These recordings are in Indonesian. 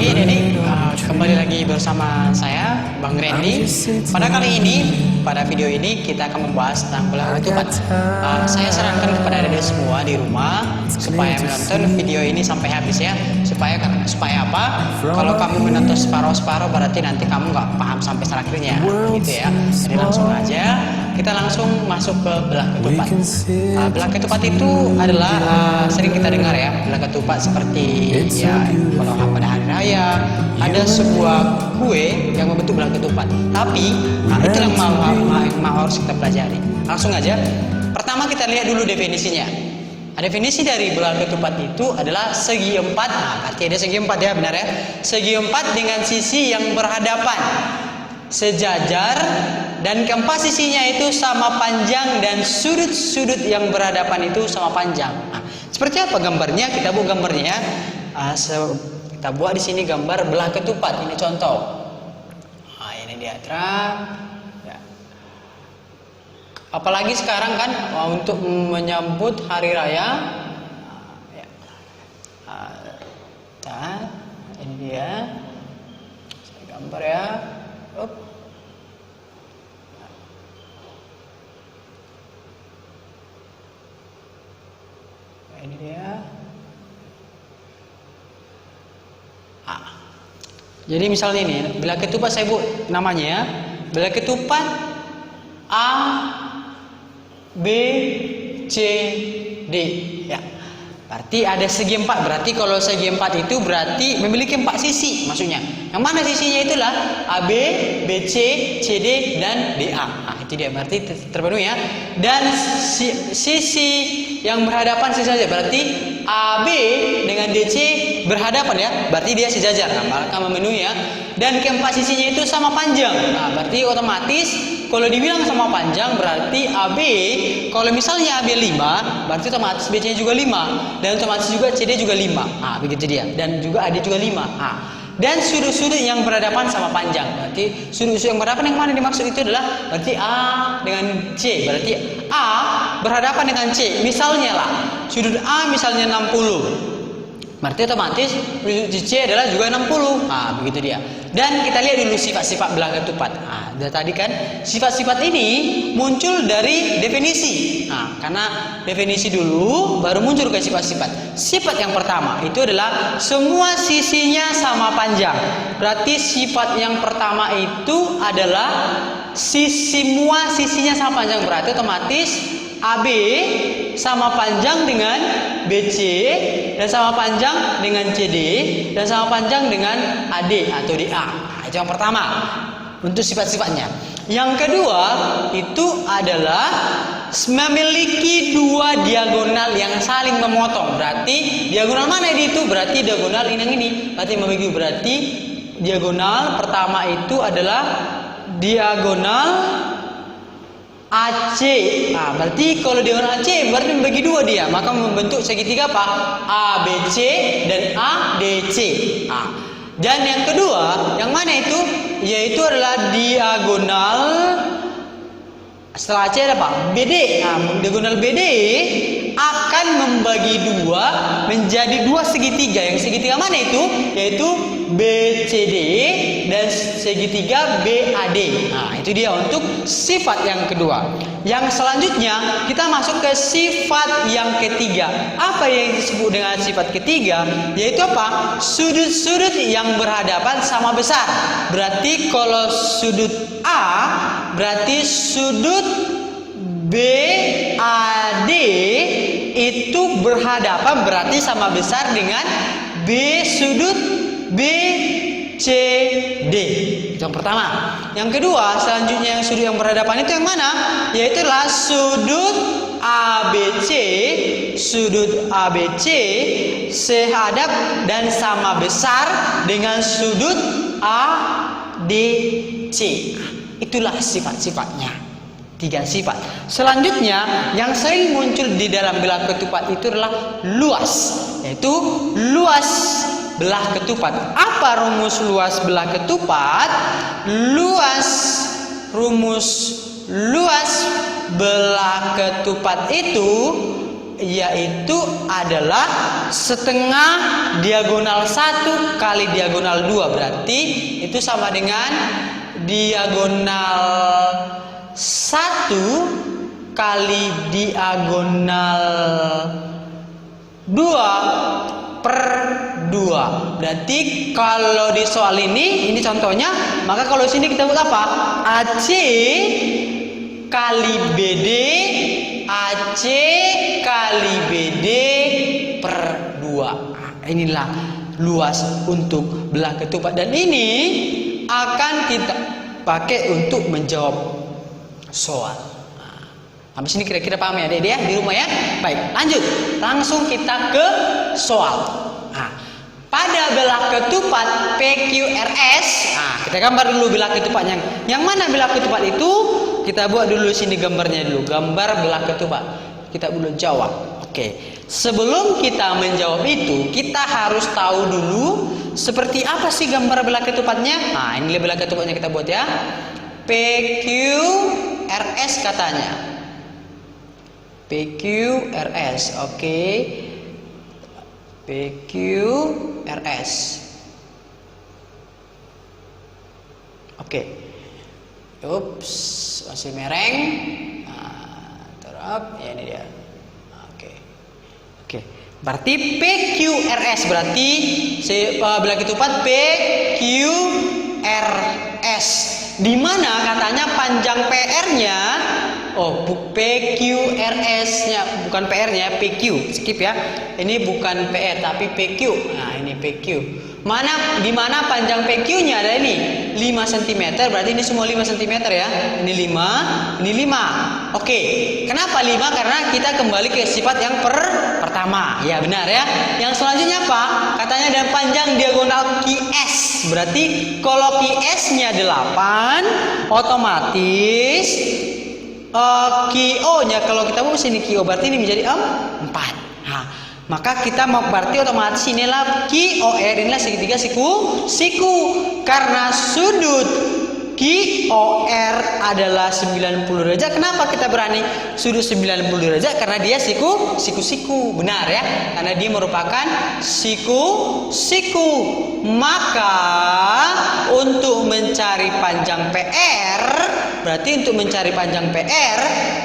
Oke, jadi kembali lagi bersama saya, Bang Randy. Pada kali ini, pada video ini kita akan membahas tentang belah ketupat. Saya sarankan kepada adik semua di rumah supaya menonton video ini sampai habis ya. Supaya apa? Kalau kamu menonton separuh-separuh berarti nanti kamu nggak paham sampai terakhirnya, gitu ya. Jadi langsung aja kita langsung masuk ke belah ketupat. Belah ketupat itu adalah sering kita dengar ya, belah ketupat seperti ya kalau pada hari raya ada sebuah kue yang membentuk belah ketupat. Tapi itu yang mau harus kita pelajari. Langsung aja. Pertama kita lihat dulu definisinya. Definisi dari belah ketupat itu adalah segi empat. Artinya ada segi empat ya, benar ya. Segi empat dengan sisi yang berhadapan, sejajar, dan keempat sisinya itu sama panjang, dan sudut-sudut yang berhadapan itu sama panjang. Seperti apa gambarnya? Kita buat gambarnya ya. Kita buat di sini gambar belah ketupat. Ini contoh. Ini dia terang. Ya. Apalagi sekarang kan untuk menyambut hari raya. Ini dia. Saya gambar ya. Ini dia. Jadi misalnya ini belah ketupat, saya buat namanya ya, belah ketupat A B C D ya. Berarti ada segi empat. Berarti kalau segi empat itu berarti memiliki empat sisi maksudnya. Yang mana sisinya itulah AB, BC, CD, dan DA. Itu dia, berarti terpenuhi ya. Dan sisi yang berhadapan saja. Berarti AB dengan DC berhadapan ya. Berarti dia sejajar. Maka memenuhi ya. Dan keempat sisinya itu sama panjang. Berarti otomatis kalau dibilang sama panjang berarti AB, kalau misalnya AB 5, berarti otomatis BC juga 5, dan otomatis juga CD juga 5. Begitu dia. Dan juga AD juga 5. Dan sudut-sudut yang berhadapan sama panjang. Berarti sudut-sudut yang berhadapan yang mana dimaksud itu adalah berarti A dengan C. Berarti A berhadapan dengan C. Misalnya lah, sudut A misalnya 60. Berarti otomatis C adalah juga 60. Begitu dia. Dan kita lihat dulu sifat-sifat belah ketupat. Tadi kan sifat-sifat ini muncul dari definisi. Karena definisi dulu baru muncul ke sifat-sifat. Sifat yang pertama itu adalah semua sisinya sama panjang. Berarti sifat yang pertama itu adalah semua sisinya sama panjang. Berarti otomatis AB sama panjang dengan BC, dan sama panjang dengan CD, dan sama panjang dengan AD atau DA. Itu yang pertama untuk sifat-sifatnya. Yang kedua itu adalah memiliki dua diagonal yang saling memotong. Berarti diagonal mana itu? Berarti diagonal ini yang ini. Berarti diagonal pertama itu adalah diagonal AC. Berarti kalau diagonal AC berarti membagi dua dia, maka membentuk segitiga apa? ABC dan ADC. Dan yang kedua, yang mana itu? Yaitu adalah diagonal setelah AC ada apa? BD. Diagonal BD akan membagi dua menjadi dua segitiga. Yang segitiga mana itu? Yaitu BCD dan segitiga BAD. Itu dia untuk sifat yang kedua. Yang selanjutnya kita masuk ke sifat yang ketiga. Apa yang disebut dengan sifat ketiga? Yaitu apa? Sudut-sudut yang berhadapan sama besar. Berarti kalau sudut A, berarti sudut BAD itu berhadapan berarti sama besar dengan B sudut BCD. Itu yang pertama. Yang kedua, selanjutnya yang sudut yang berhadapan itu yang mana? Yaitu adalah sudut ABC sehadap dan sama besar dengan sudut ADC. Itulah sifat-sifatnya. 3 sifat. Selanjutnya yang sering muncul di dalam belah ketupat itu adalah luas. Yaitu luas belah ketupat. Apa rumus luas belah ketupat? Rumus luas belah ketupat itu yaitu adalah setengah diagonal 1 kali diagonal 2. Berarti itu sama dengan diagonal 1 kali diagonal 2 per 2. Berarti kalau di soal ini contohnya, maka kalau sini kita buat apa? AC kali BD, AC kali BD per 2. Inilah luas untuk belah ketupat, dan ini akan kita pakai untuk menjawab soal. Habis ini kira-kira paham ya Dede ya di rumah ya? Baik, lanjut. Langsung kita ke soal. Nah, pada belah ketupat PQRS, kita gambar dulu belah ketupatnya. Yang mana belah ketupat itu? Kita buat dulu sini gambarnya dulu. Gambar belah ketupat. Kita dulu jawab. Oke. Sebelum kita menjawab itu, kita harus tahu dulu seperti apa sih gambar belah ketupatnya. Nah, ini belah ketupatnya kita buat ya. PQRS katanya. PQRS, oke. PQRS. Oke. Ups, masih mereng. Terap, ya ini dia. Oke. Berarti PQRS berarti belah ketupat PQRS. Di mana katanya panjang PR-nya, PQRS-nya bukan PR-nya, PQ. Skip ya. Ini bukan PR tapi PQ. Nah, ini PQ. Di mana panjang PQ-nya ada ini 5 cm. Berarti ini semua 5 cm ya. Ini 5, ini 5. Oke. Kenapa 5? Karena kita kembali ke sifat yang pertama. Ya, benar ya. Yang selanjutnya apa? Katanya ada panjang diagonal QS. Berarti kalau QS-nya 8, otomatis QO-nya kalau kita mau sini QO berarti ini menjadi 4. Nah, maka kita mau berarti otomatis inilah QOR, inilah segitiga siku. Karena sudut QOR adalah 90 derajat. Kenapa kita berani sudut 90 derajat? Karena dia siku. Benar ya? Karena dia merupakan siku. Maka untuk mencari panjang PR, berarti untuk mencari panjang PR,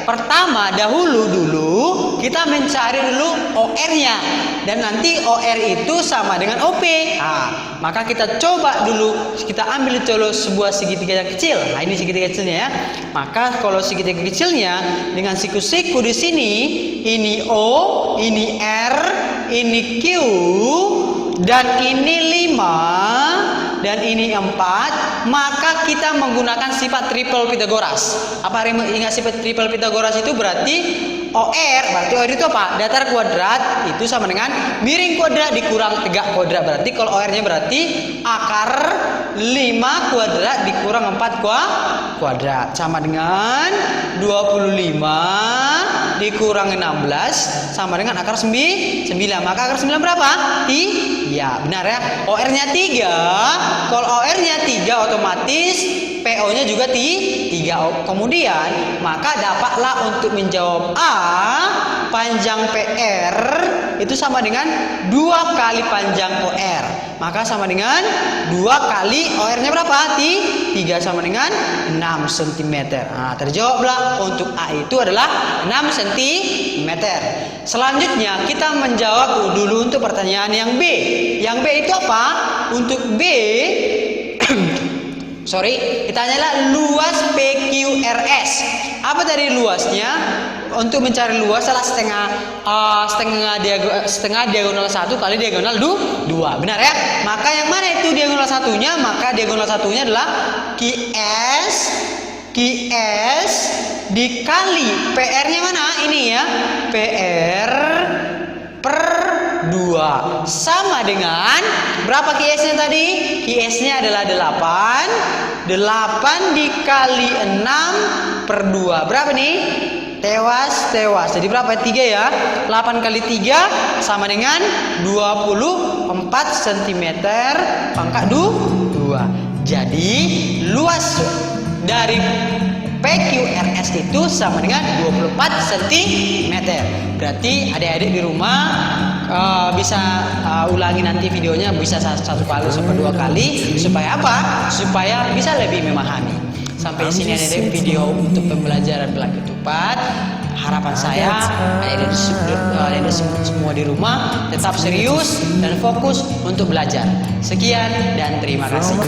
pertama dulu kita mencari dulu OR-nya, dan nanti OR itu sama dengan OP. Nah, maka kita coba dulu, kita ambil dulu sebuah segitiga yang kecil. Nah, ini segitiga kecilnya ya. Maka kalau segitiga kecilnya dengan siku-siku di sini, ini O, ini R, ini Q, dan ini 5, dan ini 4, maka kita menggunakan sifat triple Pythagoras. Apa ingat sifat triple Pythagoras itu? Berarti OR itu apa? Datar kuadrat itu sama dengan miring kuadrat dikurang tegak kuadrat. Berarti kalau OR-nya berarti akar 5 kuadrat dikurang 4 kuadrat sama dengan 25 dikurang 16 sama dengan akar 9. Maka akar 9 berapa? Ya, benar ya. OR-nya 3. Kalau OR-nya 3 otomatis PO-nya juga 3. Kemudian maka dapatlah untuk menjawab A, panjang PR itu sama dengan 2 kali panjang OR. Maka sama dengan 2 kali OR-nya berapa? 3 sama dengan 6 cm. Nah, terjawablah untuk A itu adalah 6 cm. Selanjutnya kita menjawab dulu untuk pertanyaan yang B. Yang B itu apa? Untuk B ditanyalah luas PQRS. Apa dari luasnya? Untuk mencari luas adalah setengah diagonal 1 kali diagonal 2. Benar ya? Maka yang mana itu diagonal satunya? Maka diagonal satunya adalah QS dikali PR-nya mana? Ini ya. PR per 2 sama dengan berapa QS-nya tadi? QS-nya adalah 8 dikali 6 per 2. Berapa nih? Tewas. Jadi berapa? 3 ya. 8 kali 3 sama dengan 24 cm pangkat 2. Jadi luas dari P PQRS itu sama dengan 24 cm. Berarti adik-adik di rumah bisa ulangi nanti videonya, bisa satu kali sampai 2 kali. Supaya apa? Supaya bisa lebih memahami. Sampai sini adik-adik video untuk pembelajaran belakang tupat. Harapan saya adik-adik semua di rumah tetap serius dan fokus untuk belajar. Sekian dan terima kasih.